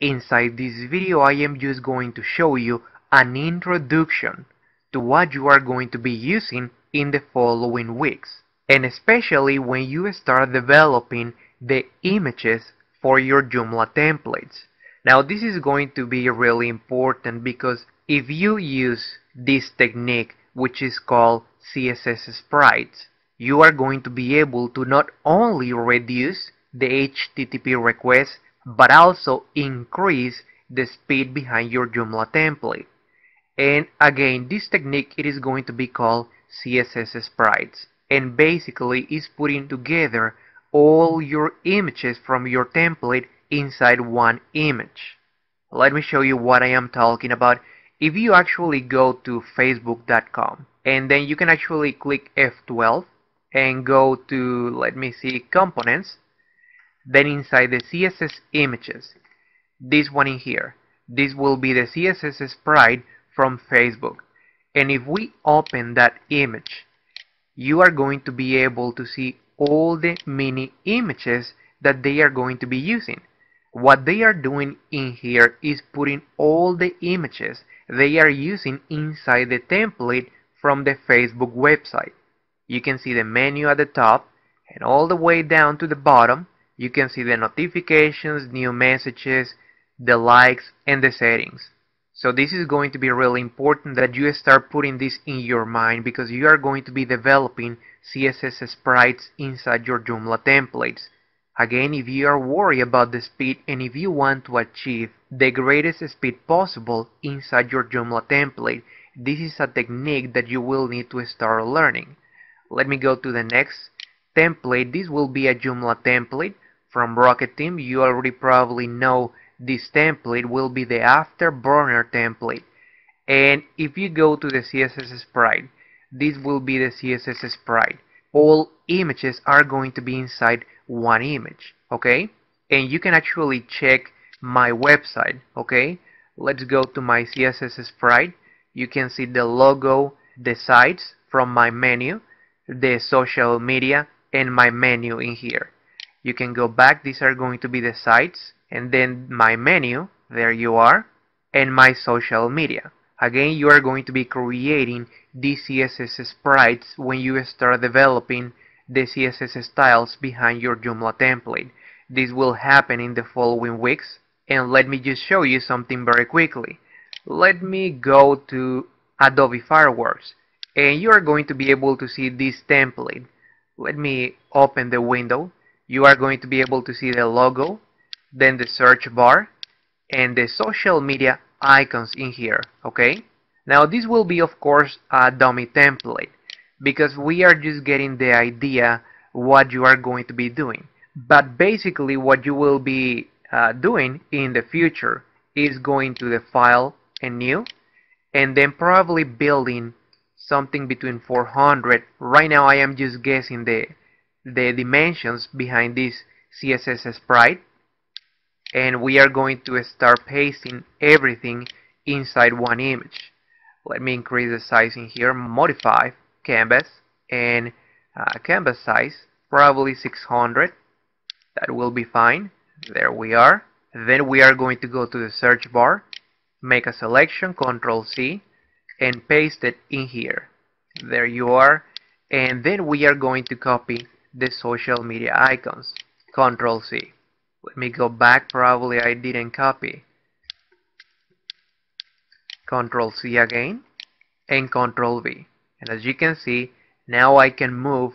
Inside this video, I am just going to show you an introduction to what you are going to be using in the following weeks, and especially when you start developing the images for your Joomla templates. Now this is going to be really important because if you use this technique, which is called CSS Sprites, you are going to be able to not only reduce the HTTP requests but also increase the speed behind your Joomla template. And again, this technique, it is going to be called CSS Sprites, and basically is putting together all your images from your template inside one image. Let me show you what I am talking about. If you actually go to facebook.com and then you can actually click F12 and go to, let me see, components, then inside the CSS images, this one in here, this will be the CSS sprite from Facebook. And if we open that image, you are going to be able to see all the mini images that they are going to be using. What they are doing in here is putting all the images they are using inside the template from the Facebook website. You can see the menu at the top, and all the way down to the bottom you can see the notifications, new messages, the likes, and the settings. So this is going to be really important that you start putting this in your mind, because you are going to be developing CSS sprites inside your Joomla templates. Again, if you are worried about the speed and if you want to achieve the greatest speed possible inside your Joomla template, this is a technique that you will need to start learning. Let me go to the next template. This will be a Joomla template from Rocket Team. You already probably know this template will be the Afterburner template. And if you go to the CSS Sprite, this will be the CSS Sprite. All images are going to be inside one image, okay? And you can actually check my website, okay? Let's go to my CSS Sprite. You can see the logo, the sites from my menu, the social media, and my menu in here. You can go back. These are going to be the sites, and then my menu, there you are, and my social media. Again, you are going to be creating these CSS sprites when you start developing the CSS styles behind your Joomla template. This will happen in the following weeks, and let me just show you something very quickly. Let me go to Adobe Fireworks, and you are going to be able to see this template. Let me open the window. You are going to be able to see the logo, then the search bar, and the social media icons in here, okay? Now this will be, of course, a dummy template, because we are just getting the idea what you are going to be doing. But basically what you will be doing in the future is going to the file and new, and then probably building something between 400. Right now I am just guessing the dimensions behind this CSS sprite, and we are going to start pasting everything inside one image. Let me increase the size in here, modify canvas, and canvas size probably 600. That will be fine. There we are. Then we are going to go to the search bar, make a selection, Ctrl C, and paste it in here. There you are. And then we are going to copy the social media icons, Ctrl C. Let me go back, probably I didn't copy. Ctrl C again, and Ctrl V. And as you can see, now I can move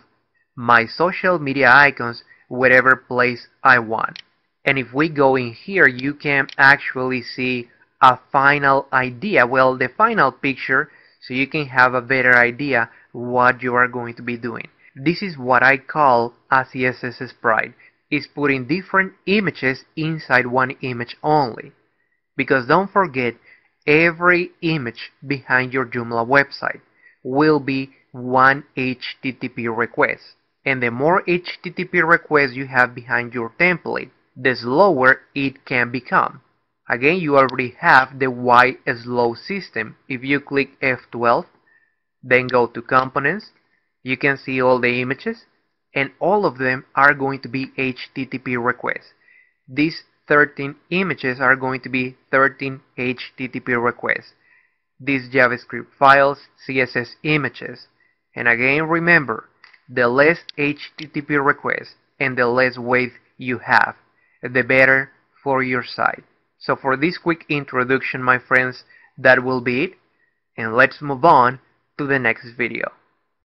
my social media icons wherever place I want. And if we go in here, you can actually see a final idea, well, the final picture, so you can have a better idea what you are going to be doing. This is what I call a CSS sprite, is putting different images inside one image only. Because don't forget, every image behind your Joomla website will be one HTTP request. And the more HTTP requests you have behind your template, the slower it can become. Again, you already have the Y slow system. If you click F12, then go to components, you can see all the images, and all of them are going to be HTTP requests. This 13 images are going to be 13 HTTP requests. These JavaScript files, CSS images. And again, remember, the less HTTP requests and the less weight you have, the better for your site. So for this quick introduction, my friends, that will be it. And let's move on to the next video.